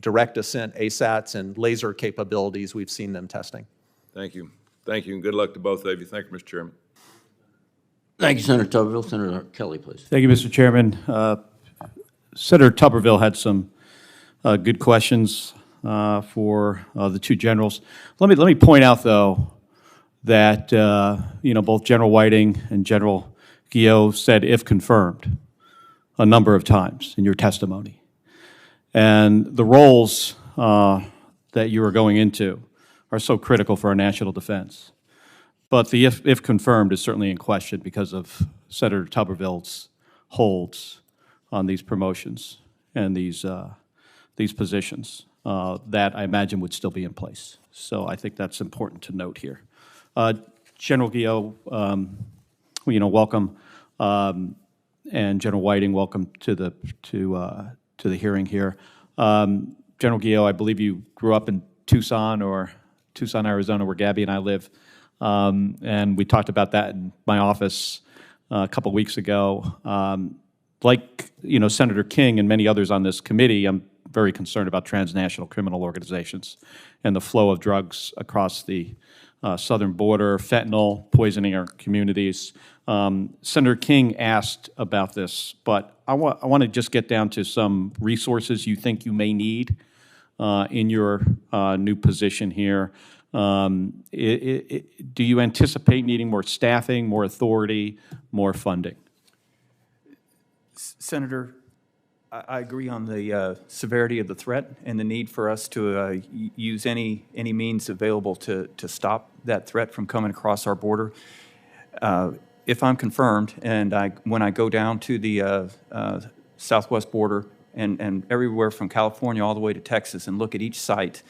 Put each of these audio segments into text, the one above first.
direct ascent ASATs and laser capabilities we've seen them testing. Thank you. Thank you, and good luck to both of you. Thank you, Mr. Chairman. Thank you, Senator Tuberville. Senator Kelly, please. Thank you, Mr. Chairman. Senator Tuberville had some good questions for the two generals. Let me point out, though, that both General Whiting and General Guillot said "if confirmed" a number of times in your testimony, and the roles that you are going into are so critical for our national defense. But the if confirmed is certainly in question because of Senator Tuberville's holds on these promotions and these positions that I imagine would still be in place. So I think that's important to note here. General Guillot, welcome, and General Whiting, welcome to the hearing here. General Guillot, I believe you grew up in Tucson, Arizona, where Gabby and I live. And we talked about that in my office a couple weeks ago. Like Senator King and many others on this committee, I'm very concerned about transnational criminal organizations and the flow of drugs across the southern border, fentanyl poisoning our communities. Senator King asked about this, but I want to just get down to some resources you think you may need in your new position here. Do you anticipate needing more staffing, more authority, more funding? Senator, I agree on the severity of the threat and the need for us to use any means available to stop that threat from coming across our border. If I'm confirmed, and when I go down to the southwest border and everywhere from California all the way to Texas and look at each site,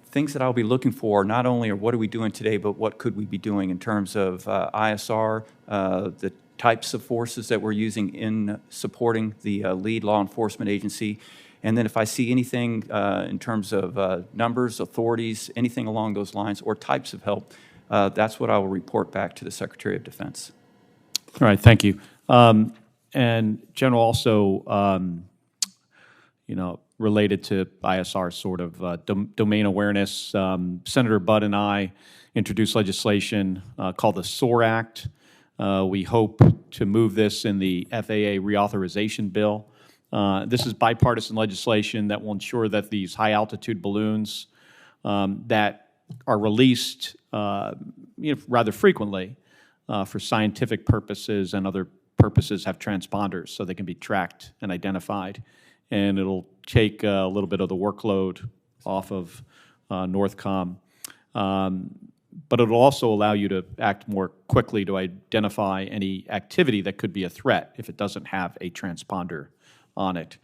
things that I'll be looking for not only are what are we doing today, but what could we be doing in terms of ISR, the types of forces that we're using in supporting the lead law enforcement agency. And then if I see anything in terms of numbers, authorities, anything along those lines, or types of help, that's what I will report back to the Secretary of Defense. All right, thank you. And General, also, related to ISR sort of domain awareness, Senator Budd and I introduced legislation called the SOAR Act. We hope to move this in the FAA reauthorization bill. This is bipartisan legislation that will ensure that these high-altitude balloons that are released rather frequently for scientific purposes and other purposes have transponders so they can be tracked and identified. And it'll take a little bit of the workload off of NORTHCOM. But it'll also allow you to act more quickly to identify any activity that could be a threat if it doesn't have a transponder on it.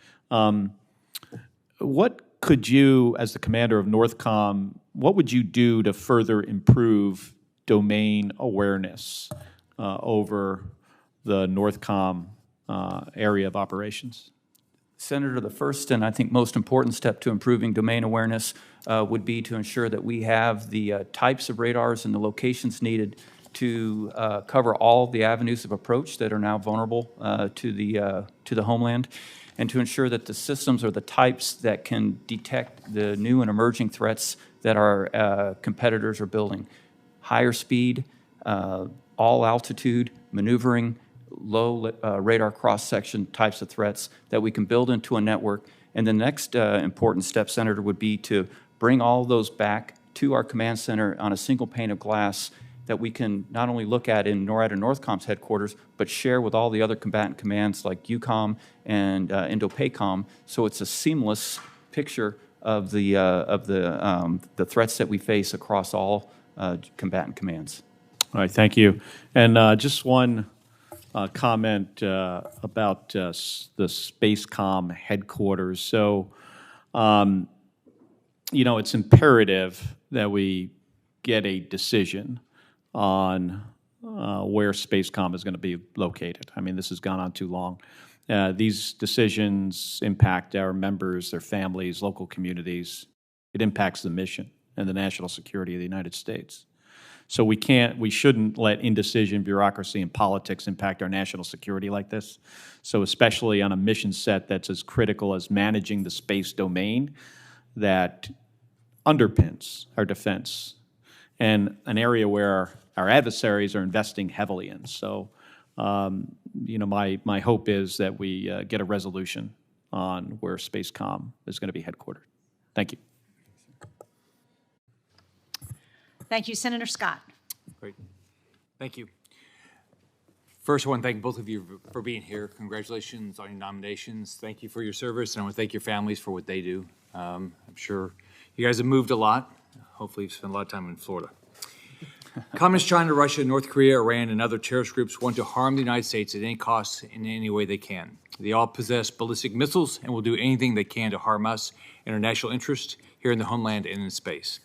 What could you, as the commander of NORTHCOM, what would you do to further improve domain awareness over the NORTHCOM area of operations? Senator, the first and I think most important step to improving domain awareness would be to ensure that we have the types of radars and the locations needed to cover all the avenues of approach that are now vulnerable to the homeland, and to ensure that the systems are the types that can detect the new and emerging threats that our competitors are building. Higher speed, all altitude, maneuvering, low radar cross-section types of threats that we can build into a network. And the next important step, Senator, would be to bring all those back to our command center on a single pane of glass that we can not only look at in NORAD and NORTHCOM's headquarters, but share with all the other combatant commands like EUCOM and INDOPACOM. So it's a seamless picture of the threats that we face across all combatant commands. All right, thank you. And just one comment about the SpaceCom headquarters. So, it's imperative that we get a decision on where SpaceCom is going to be located. I mean, this has gone on too long. These decisions impact our members, their families, local communities. It impacts the mission and the national security of the United States. So we shouldn't let indecision, bureaucracy, and politics impact our national security like this. So especially on a mission set that's as critical as managing the space domain that underpins our defense, and an area where our adversaries are investing heavily in. So, my hope is that we get a resolution on where SpaceCom is going to be headquartered. Thank you. Thank you. Senator Scott. Great. Thank you. First, I want to thank both of you for being here. Congratulations on your nominations. Thank you for your service, and I want to thank your families for what they do. I'm sure you guys have moved a lot. Hopefully you've spent a lot of time in Florida. Communist China, Russia, North Korea, Iran, and other terrorist groups want to harm the United States at any cost in any way they can. They all possess ballistic missiles and will do anything they can to harm us and our national interest here in the homeland and in space.